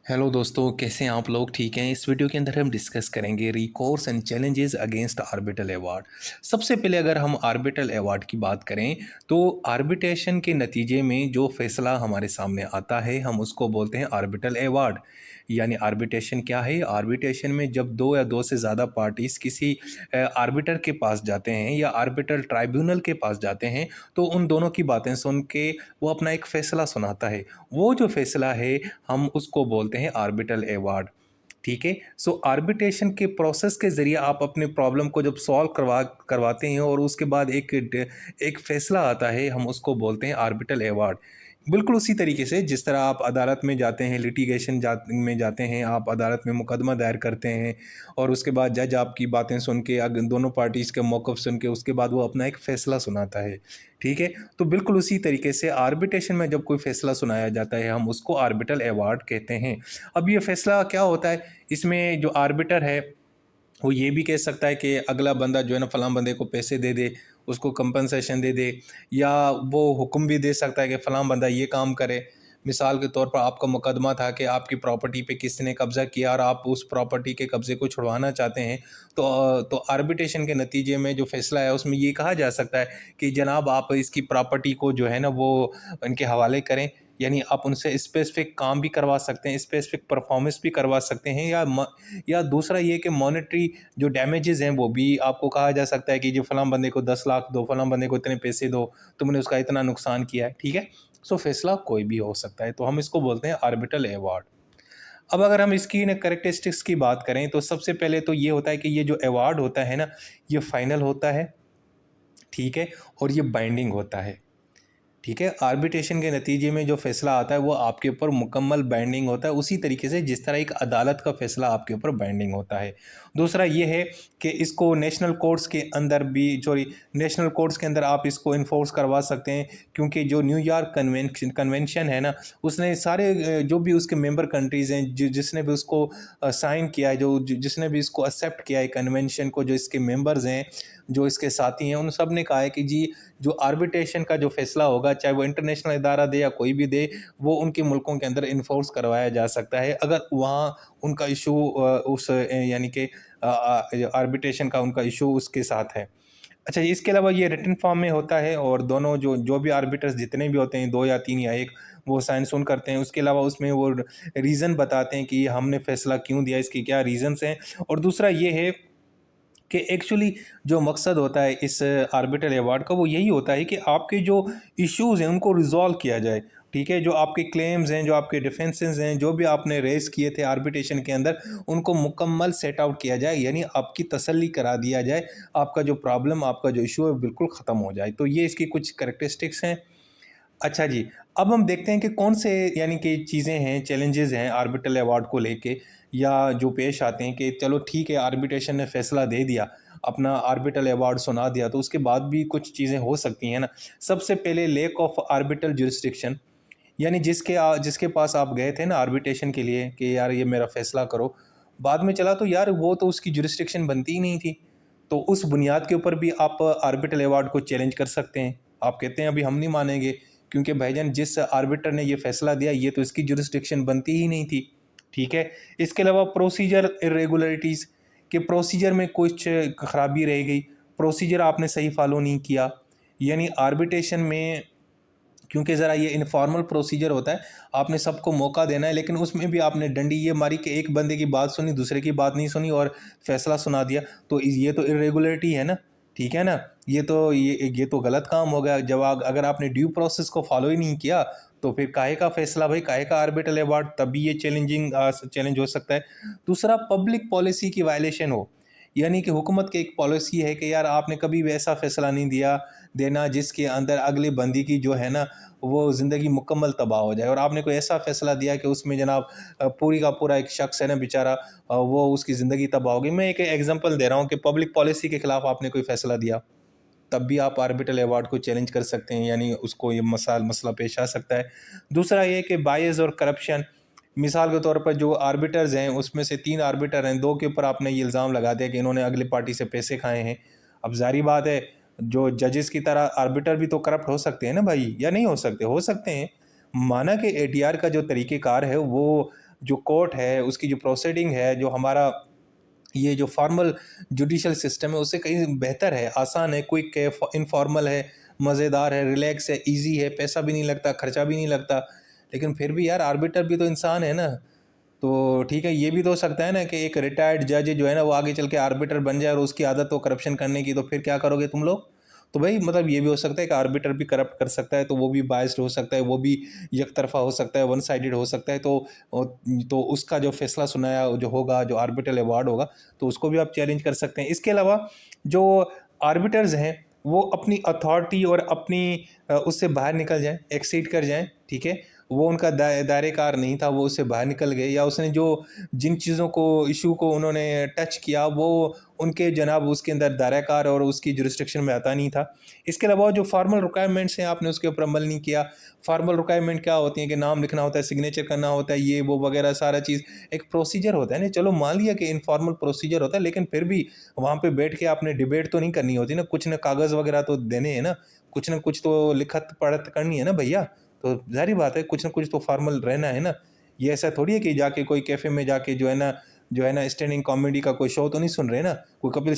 Hello दोस्तों, कैसे हैं आप लोग? ठीक हैं। इस वीडियो के अंदर हम डिस्कस करेंगे recourse and challenges against arbitral award. सबसे पहले अगर हम आर्बिटल अवार्ड की बात करें तो आर्बिट्रेशन के नतीजे में जो फैसला हमारे सामने आता है हम उसको बोलते हैं आर्बिटल अवार्ड। यानी आर्बिट्रेशन क्या है? आर्बिट्रेशन में जब दो या दो से ज़्यादा पार्टीज किसी आर्बिटर के पास जाते हैं या आर्बिटल ट्राइब्यूनल के पास जाते हैं तो उन दोनों की बातें सुन के वो अपना एक फ़ैसला सुनाता है। वो जो फैसला है हम उसको बोलते हैं आर्बिटल अवार्ड। ठीक है। सो आर्बिट्रेशन के प्रोसेस के ज़रिए आप अपने प्रॉब्लम को जब सॉल्व करवाते हैं और उसके बाद एक फैसला आता है हम उसको बोलते हैं आर्बिटल अवार्ड। बिल्कुल उसी तरीके से जिस तरह आप अदालत में जाते हैं, में जाते हैं, आप अदालत में मुकदमा दायर करते हैं और उसके बाद जज आपकी बातें सुन के अगर दोनों पार्टीज़ के मौक़िफ़ सुन के उसके बाद वो अपना एक फ़ैसला सुनाता है। ठीक है। तो बिल्कुल उसी तरीके से आर्बिट्रेशन में जब कोई फ़ैसला सुनाया जाता है हम उसको आर्बिटल अवार्ड कहते हैं। अब ये फ़ैसला क्या होता है? इसमें जो आर्बिटर है वो ये भी कह सकता है कि अगला बंदा जो है ना फ़लाँ बंदे को पैसे दे दे, उसको कंपनसेशन दे दे, या वो हुक्म भी दे सकता है कि फ़लाँ बंदा ये काम करे। मिसाल के तौर पर आपका मुकदमा था कि आपकी प्रॉपर्टी पे किसी ने कब्ज़ा किया और आप उस प्रॉपर्टी के कब्ज़े को छुड़वाना चाहते हैं, तो आर्बिट्रेशन के नतीजे में जो फ़ैसला है उसमें ये कहा जा सकता है कि जनाब आप इसकी प्रॉपर्टी को जो है ना वो इनके हवाले करें। यानी आप उनसे स्पेसिफ़िक काम भी करवा सकते हैं, स्पेसिफ़िक परफ़ॉर्मेंस भी करवा सकते हैं, या दूसरा ये कि मॉनेटरी जो डैमेजेज़ हैं वो भी आपको कहा जा सकता है कि जो फ़लाँ बंदे को 10 लाख दो, फ़लाँ बंदे को इतने पैसे दो, तुमने उसका इतना नुकसान किया है। ठीक है? सो फैसला कोई भी हो सकता है, तो हम इसको बोलते हैं आर्बिटल अवार्ड। अब अगर हम इसकी ना कैरेक्टरिस्टिक्स की बात करें तो सबसे पहले तो ये होता है कि ये जो अवार्ड होता है ना, ये फाइनल होता है। ठीक है? और ये बाइंडिंग होता है। ठीक है। आर्बिट्रेशन के नतीजे में जो फैसला आता है वो आपके ऊपर मुकम्मल बाइंडिंग होता है, उसी तरीके से जिस तरह एक अदालत का फैसला आपके ऊपर बाइंडिंग होता है। दूसरा ये है कि इसको नेशनल कोर्ट्स के अंदर आप इसको इन्फोर्स करवा सकते हैं, क्योंकि जो न्यूयॉर्क कन्वेंशन है ना, उसने सारे जो भी उसके मेंबर कंट्रीज़ हैं, जिसने भी उसको साइन किया है, जिसने भी इसको एक्सेप्ट किया है कन्वेंशन को, जो इसके मेंबर्स हैं, जो इसके साथी हैं, उन सब ने कहा है कि जी जो आर्बिट्रेशन का जो फैसला होगा, चाहे वो इंटरनेशनल इदारा दे या कोई भी दे, वो उनके मुल्कों के अंदर इन्फोर्स करवाया जा सकता है अगर वहाँ उनका इशू यानी कि आर्बिट्रेशन का उनका इशू उसके साथ है। अच्छा, इसके अलावा ये रिटन फॉर्म में होता है और दोनों जो जो भी आर्बिटर्स जितने भी होते हैं, 2 या 3 या 1, वो साइन सुन करते हैं। उसके अलावा उसमें वो रीज़न बताते हैं कि हमने फ़ैसला क्यों दिया, इसके क्या रीज़न्स हैं। और दूसरा ये है कि एक्चुअली जो मकसद होता है इस आर्बिट्रल अवार्ड का वो यही होता है कि आपके जो इश्यूज़ हैं उनको रिज़ॉल्व किया जाए। ठीक है? जो आपके क्लेम्स हैं, जो आपके डिफेंसेस हैं, जो भी आपने रेज़ किए थे आर्बिट्रेशन के अंदर, उनको मुकम्मल सेट आउट किया जाए, यानी आपकी तसल्ली करा दिया जाए, आपका जो प्रॉब्लम, आपका जो इश्यू है वो बिल्कुल ख़त्म हो जाए। तो ये इसकी कुछ कैरेक्टरिस्टिक्स हैं। अच्छा जी, अब हम देखते हैं कि कौन से यानी कि चीज़ें हैं, चैलेंजेज़ हैं आर्बिट्रल अवार्ड को लेके, या जो पेश आते हैं कि चलो ठीक है, आर्बिट्रेशन ने फ़ैसला दे दिया, अपना आर्बिट्रल अवार्ड सुना दिया, तो उसके बाद भी कुछ चीज़ें हो सकती हैं ना। सबसे पहले लैक ऑफ आर्बिट्रल जुरिस्डिक्शन, यानी जिसके पास आप गए थे ना आर्बिट्रेशन के लिए कि यार ये मेरा फ़ैसला करो, बाद में चला तो यार वो तो उसकी जुरिस्डिक्शन बनती ही नहीं थी। तो उस बुनियाद के ऊपर भी आप आर्बिट्रल अवार्ड को चैलेंज कर सकते हैं। आप कहते हैं अभी हम नहीं मानेंगे, क्योंकि भाईजान जिस आर्बिटर ने ये फ़ैसला दिया ये तो इसकी जुरिस्डिक्शन बनती ही नहीं थी। ठीक है? इसके अलावा प्रोसीजर इर्रेगुलरिटीज़, कि प्रोसीजर में कुछ खराबी रह गई, प्रोसीजर आपने सही फ़ॉलो नहीं किया। यानी आर्बिट्रेशन में क्योंकि ज़रा ये इनफॉर्मल प्रोसीजर होता है, आपने सबको मौका देना है, लेकिन उसमें भी आपने डंडी ये मारी कि एक बंदे की बात सुनी, दूसरे की बात नहीं सुनी और फैसला सुना दिया, तो ये तो इरेगुलरिटी है ना। ठीक है ना? ये तो गलत काम हो गया। जब अगर आपने ड्यू प्रोसेस को फॉलो ही नहीं किया, तो फिर काहे का फैसला भाई, काहे का आर्बिट्रल अवार्ड, तभी ये चैलेंज हो सकता है। दूसरा, पब्लिक पॉलिसी की वायलेशन हो, यानी कि हुकूमत की एक पॉलिसी है कि यार आपने कभी भी ऐसा फैसला नहीं देना जिसके अंदर अगले बंदी की जो है ना वो ज़िंदगी मुकम्मल तबाह हो जाए, और आपने कोई ऐसा फ़ैसला दिया कि उसमें जनाब पूरी का पूरा एक शख्स है ना बेचारा, वो उसकी ज़िंदगी तबाह हो गई। मैं एक एग्जांपल दे रहा हूँ कि पब्लिक पॉलिसी के ख़िलाफ़ आपने कोई फ़ैसला दिया, तब भी आप आर्बिट्रल अवार्ड को चैलेंज कर सकते हैं, यानी उसको ये मसला पेश आ सकता है। दूसरा ये कि बायस और करप्शन, मिसाल के तौर पर जो आर्बिटर्स हैं उसमें से 3 आर्बिटर हैं, 2 के ऊपर आपने ये इल्ज़ाम लगा दिया कि इन्होंने अगली पार्टी से पैसे खाए हैं। अब ज़ाहिर बात है, जो जजेस की तरह आर्बिटर भी तो करप्ट हो सकते हैं ना भाई, या नहीं हो सकते? हो सकते हैं। माना कि एटीआर का जो तरीक़ेकार है वो जो कोर्ट है उसकी जो प्रोसीडिंग है, जो हमारा ये जो फॉर्मल जुडिशल सिस्टम है उससे कहीं बेहतर है, आसान है, क्विक है, इनफॉर्मल है, मज़ेदार है, रिलैक्स है, इजी है, पैसा भी नहीं लगता, खर्चा भी नहीं लगता। लेकिन फिर भी यार आर्बिटर भी तो इंसान है ना। तो ठीक है, ये भी तो हो सकता है ना कि एक रिटायर्ड जज जो है ना वो आगे चल के आर्बिटर बन जाए और उसकी आदत हो करप्शन करने की, तो फिर क्या करोगे तुम लोग? तो भाई मतलब ये भी हो सकता है कि आर्बिटर भी करप्ट कर सकता है, तो वो भी बायस्ड हो सकता है, वो भी एक तरफा हो सकता है, वन साइडेड हो सकता है। तो उसका जो फैसला सुनाया जो होगा, जो आर्बिट्रल अवार्ड होगा, तो उसको भी आप चैलेंज कर सकते हैं। इसके अलावा जो आर्बिटर्स हैं वो अपनी अथॉरिटी और अपनी उससे बाहर निकल जाएं, एक्सीड कर जाएं, ठीक है, वो उनका दायरे कार नहीं था, वो उससे बाहर निकल गए, या उसने जो जिन चीज़ों को इशू को उन्होंने टच किया वो उनके जनाब उसके अंदर दायरा कार और उसकी जुरिस्डिक्शन में आता नहीं था। इसके अलावा जो फॉर्मल रिक्वायरमेंट्स हैं आपने उसके ऊपर अमल नहीं किया। फॉर्मल रिक्वायरमेंट क्या होती है कि नाम लिखना होता है, सिग्नेचर करना होता है, ये वो वगैरह सारा चीज़ एक प्रोसीजर होता है ना। चलो मान लिया कि इनफॉर्मल प्रोसीजर होता है, लेकिन फिर भी वहाँ पे बैठ के आपने डिबेट तो नहीं करनी होती ना, कुछ ना कागज़ वगैरह तो देने हैं ना कुछ तो लिखत पढ़त करनी है ना भैया। तो ज़ाहिर बात है कुछ ना कुछ तो फॉर्मल रहना है ना। ये ऐसा थोड़ी है कि जाके कोई कैफ़े में जाके जो है ना स्टैंडिंग कॉमेडी का कोई शो तो नहीं सुन रहे ना, कोई कपिल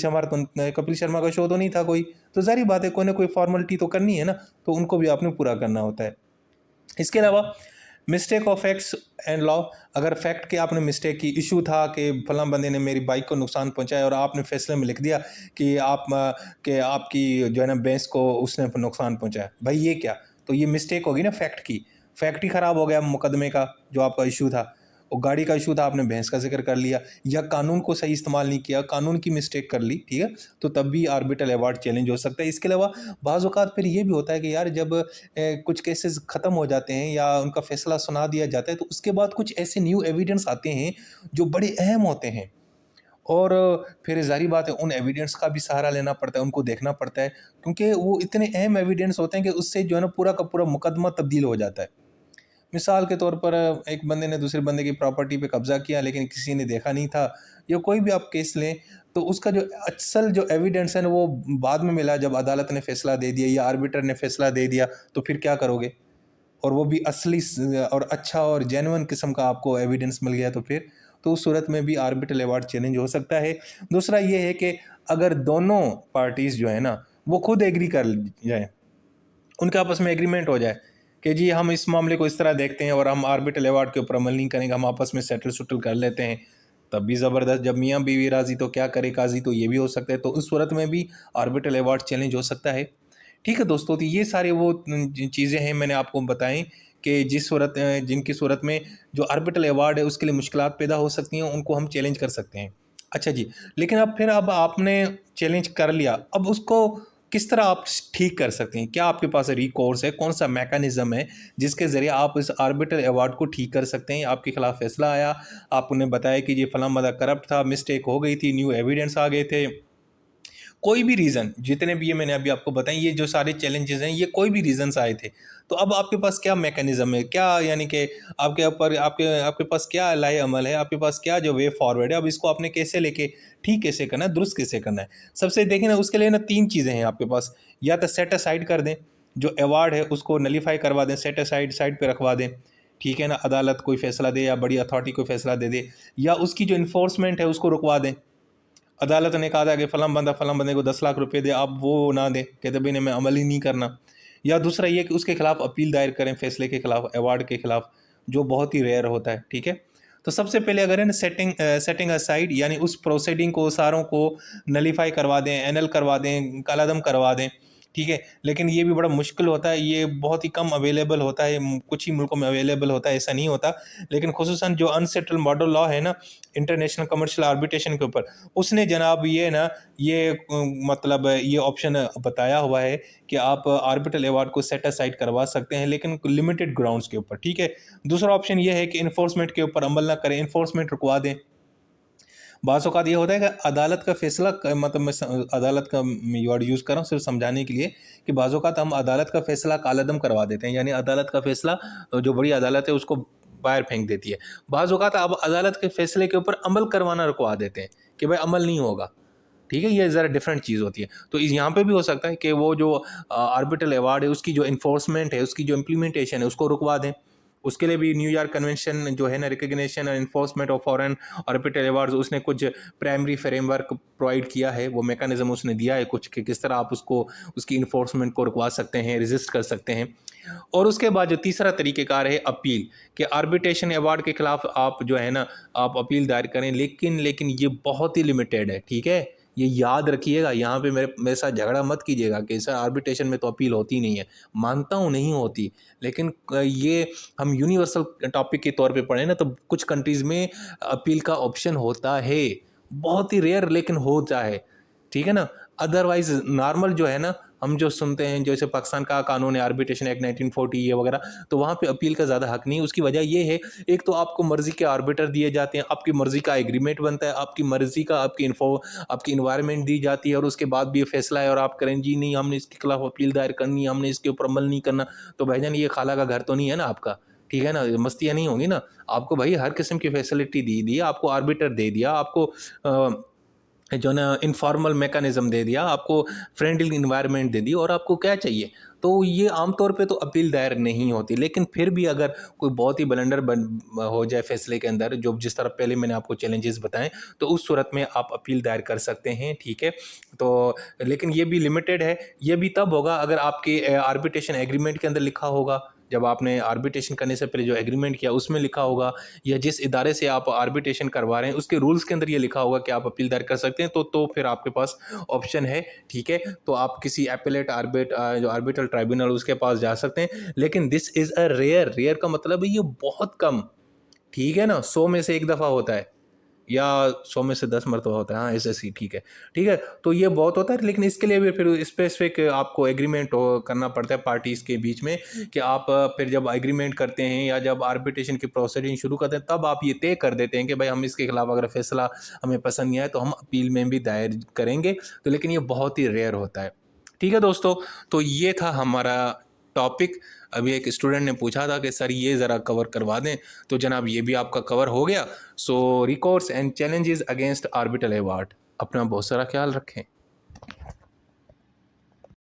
शर्मा का शो तो नहीं था कोई। तो ज़ाहिर बात है कोई ना कोई फॉर्मेलिटी तो करनी है ना, तो उनको भी आपने पूरा करना होता है। इसके अलावा mistake of facts and law, अगर फैक्ट के आपने मिस्टेक की, इशू था कि फलां बंदे ने मेरी बाइक को नुकसान पहुंचाया और आपने फैसले में लिख दिया कि आपकी जो है ना भैंस को उसने नुकसान पहुंचाया, भाई ये क्या? तो ये मिस्टेक होगी ना फैक्ट की, फैक्ट ही ख़राब हो गया मुकदमे का जो आपका इशू था। और गाड़ी का इशू था, आपने भैंस का जिक्र कर लिया या कानून को सही इस्तेमाल नहीं किया, कानून की मिस्टेक कर ली, ठीक है, तो तब भी आर्बिट्रल अवार्ड चैलेंज हो सकता है। इसके अलावा बाज़ औक़ात फिर ये भी होता है कि यार जब कुछ केसेस ख़त्म हो जाते हैं या उनका फैसला सुना दिया जाता है, तो उसके बाद कुछ ऐसे न्यू एविडेंस आते हैं जो बड़े अहम होते हैं, और फिर ज़ाहिर बात है उन एविडेंस का भी सहारा लेना पड़ता है, उनको देखना पड़ता है, क्योंकि वो इतने अहम एविडेंस होते हैं कि उससे जो है ना पूरा का पूरा मुकदमा तब्दील हो जाता है। मिसाल के तौर पर एक बंदे ने दूसरे बंदे की प्रॉपर्टी पे कब्जा किया लेकिन किसी ने देखा नहीं था, या कोई भी आप केस लें, तो उसका जो असल जो एविडेंस है ना वो बाद में मिला जब अदालत ने फैसला दे दिया या आर्बिटर ने फैसला दे दिया, तो फिर क्या करोगे? और वो भी असली और अच्छा और जेन्युइन किस्म का आपको एविडेंस मिल गया, तो फिर तो उस सूरत में भी आर्बिट्रल अवार्ड चैलेंज हो सकता है। दूसरा ये है कि अगर दोनों पार्टीज़ जो है ना वो खुद एग्री कर जाएं, उनके आपस में एग्रीमेंट हो जाए कि जी हम इस मामले को इस तरह देखते हैं और हम आर्बिट्रल अवार्ड के ऊपर अमल नहीं करेंगे, हम आपस में सेटल सुटल कर लेते हैं, तब भी ज़बरदस्त। जब मियाँ बीवी राज़ी तो क्या करे काजी, तो ये भी हो सकता है। तो उस सूरत में भी आर्बिट्रल अवार्ड चैलेंज हो सकता है। ठीक है दोस्तों, तो ये सारे वो चीज़ें हैं मैंने आपको बताई कि जिनकी सूरत में जो आर्बिट्रल अवार्ड है उसके लिए मुश्किलात पैदा हो सकती हैं, उनको हम चैलेंज कर सकते हैं। अच्छा जी, लेकिन अब आपने चैलेंज कर लिया, अब उसको किस तरह आप ठीक कर सकते हैं? क्या आपके पास रिकोर्स है? कौन-सा मैकेनिज़्म है जिसके ज़रिए आप इस आर्बिट्रल अवार्ड को ठीक कर सकते हैं? आपके खिलाफ फैसला आया, आपने बताया कि ये फलाँ बंदा करप्ट था, मिस्टेक हो गई थी, न्यू एविडेंस आ गए थे, कोई भी रीज़न, जितने भी ये मैंने अभी आपको बताए, ये जो सारे चैलेंजेस हैं, ये कोई भी रीज़न्स आए थे, तो अब आपके पास क्या मैकेनिज़्म है? क्या यानी कि आपके ऊपर आपके आपके पास क्या लाए अमल है? आपके पास क्या जो वे फॉरवर्ड है? अब इसको आपने कैसे लेके ठीक कैसे करना है, दुरुस्त कैसे करना है? सबसे देखिए ना, उसके लिए ना 3 चीज़ें हैं आपके पास, या तो सेट असाइड कर दें, जो अवार्ड है उसको नलिफ़ाई करवा दें, सेट असाइड साइड पे रखवा दें, ठीक है ना? अदालत कोई फ़ैसला दे या बड़ी अथॉरिटी कोई फ़ैसला दे दे, या उसकी जो एनफोर्समेंट है उसको रुकवा दें। अदालत ने कहा था कि फ़लाँ बंदे को 10 लाख रुपए दे, आप वो ना दें, कहते भाई नहीं मैं अमल ही नहीं करना। या दूसरा ये कि उसके खिलाफ अपील दायर करें फैसले के खिलाफ, अवार्ड के खिलाफ, जो बहुत ही रेयर होता है, ठीक है। तो सबसे पहले अगर है ना सेटिंग असाइड, यानी उस प्रोसीडिंग को सारों को नलीफाई करवा दें, एनल करवा दें, कालादम करवा दें, ठीक है। लेकिन ये भी बड़ा मुश्किल होता है, ये बहुत ही कम अवेलेबल होता है, कुछ ही मुल्कों में अवेलेबल होता है, ऐसा नहीं होता। लेकिन खुसूसन जो अनसेटल्ड मॉडल लॉ है ना इंटरनेशनल कमर्शियल आर्बिट्रेशन के ऊपर, उसने जनाब मतलब ये ऑप्शन बताया हुआ है कि आप आर्बिट्रल अवार्ड को सेट असाइड करवा सकते हैं, लेकिन लिमिटेड ग्राउंड्स के ऊपर, ठीक है। दूसरा ऑप्शन ये है कि इन्फोर्समेंट के ऊपर अमल ना करें, इन्फोर्समेंट रुकवा दें। बाज़ औक़ात ये होता है कि अदालत का फ़ैसला मतलब अदालत का वर्ड यूज़ कर रहा हूँ सिर्फ समझाने के लिए, कि बाज़ औक़ात हम अदालत का फ़ैसला कालअदम करवा देते हैं, यानी अदालत का फ़ैसला जो बड़ी अदालत है उसको बाहर फेंक देती है। बाज़ औक़ात अब अदालत के फ़ैसले के ऊपर अमल करवाना रुकवा देते हैं कि भाई अमल नहीं होगा, ठीक है। ये ज़रा डिफरेंट चीज़ होती है। तो यहाँ पे भी हो सकता है कि वो जो आर्बिट्रल अवार्ड है उसकी जो इन्फोर्समेंट है, उसकी जो इम्प्लीमेंटेशन है उसको रुकवा दें, उसके लिए भी न्यूयॉर्क कन्वेंशन जो है ना, recognition and enforcement of foreign orbital awards, उसने कुछ प्राइमरी फ्रेमवर्क प्रोवाइड किया है, वो मैकेनिज्म उसने दिया है कुछ कि किस तरह आप उसको उसकी इन्फोर्समेंट को रुकवा सकते हैं, रेजिस्ट कर सकते हैं। और उसके बाद जो तीसरा तरीक़ेकार है अपील, कि आर्बिट्रेशन अवार्ड के खिलाफ आप जो है ना आप अपील दायर करें, लेकिन ये बहुत ही लिमिटेड है, ठीक है। ये याद रखिएगा, यहाँ पे मेरे साथ झगड़ा मत कीजिएगा कि सर आर्बिट्रेशन में तो अपील होती नहीं है। मानता हूँ नहीं होती, लेकिन ये हम यूनिवर्सल टॉपिक के तौर पे पढ़ें ना, तो कुछ कंट्रीज़ में अपील का ऑप्शन होता है, बहुत ही रेयर लेकिन होता है, ठीक है ना। अदरवाइज नॉर्मल जो है ना, हम जो सुनते हैं जैसे पाकिस्तान का कानून है आर्बिट्रेशन एक्ट 1940 ये वगैरह, तो वहाँ पे अपील का ज़्यादा हक नहीं। उसकी वजह ये है, एक तो आपको मर्ज़ी के आर्बिटर दिए जाते हैं, आपकी मर्ज़ी का एग्रीमेंट बनता है, आपकी मर्ज़ी का आपकी इन्वायरमेंट दी जाती है, और उसके बाद भी ये फैसला है और आप करें जी नहीं हमने इसके खिलाफ अपील दायर करनी है, हमने इसके ऊपर अमल नहीं करना। तो भाईजान ये खाला का घर तो नहीं है ना आपका, ठीक है ना, मस्तियाँ नहीं होंगी ना। आपको भाई हर किस्म की फैसिलिटी दी दी, आपको आर्बिटर दे दिया, आपको जो ना इनफॉर्मल मैकेनिज्म दे दिया, आपको फ्रेंडली इन्वायरमेंट दे दी, और आपको क्या चाहिए। तो ये आमतौर पे तो अपील दायर नहीं होती, लेकिन फिर भी अगर कोई बहुत ही ब्लंडर हो जाए फैसले के अंदर, जो जिस तरह पहले मैंने आपको चैलेंजेस बताएं, तो उस सूरत में आप अपील दायर कर सकते हैं, ठीक है। तो लेकिन ये भी लिमिटेड है, ये भी तब होगा अगर आपके आर्बिट्रेशन एग्रीमेंट के अंदर लिखा होगा, जब आपने आर्बिट्रेशन करने से पहले जो एग्रीमेंट किया उसमें लिखा होगा, या जिस इदारे से आप आर्बिट्रेशन करवा रहे हैं उसके रूल्स के अंदर ये लिखा होगा कि आप अपील दायर कर सकते हैं, तो फिर आपके पास ऑप्शन है, ठीक है। तो आप किसी एपेलेट जो आर्बिट्रल ट्राइब्यूनल उसके पास जा सकते हैं, लेकिन this is a rare, rare का मतलब है ये बहुत कम, ठीक है ना, 100 में से एक दफ़ा होता है, या 100 में से 10 मरतबा होता है, हाँ ऐसे ही, ठीक है, ठीक है। तो ये बहुत होता है, लेकिन इसके लिए भी फिर स्पेसिफिक आपको एग्रीमेंट करना पड़ता है पार्टीज़ के बीच में, कि आप फिर जब एग्रीमेंट करते हैं या जब आर्बिट्रेशन की प्रोसीडिंग शुरू करते हैं, तब आप ये तय कर देते हैं कि भाई हम इसके खिलाफ अगर फैसला हमें पसंद नहीं आए तो हम अपील में भी दायर करेंगे। तो लेकिन ये बहुत ही रेयर होता है, ठीक है दोस्तों। तो ये था हमारा टॉपिक। अभी एक स्टूडेंट ने पूछा था कि सर ये ज़रा कवर करवा दें, तो जनाब ये भी आपका कवर हो गया। So records and challenges against arbitral award. अपना बहुत सारा ख्याल रखें।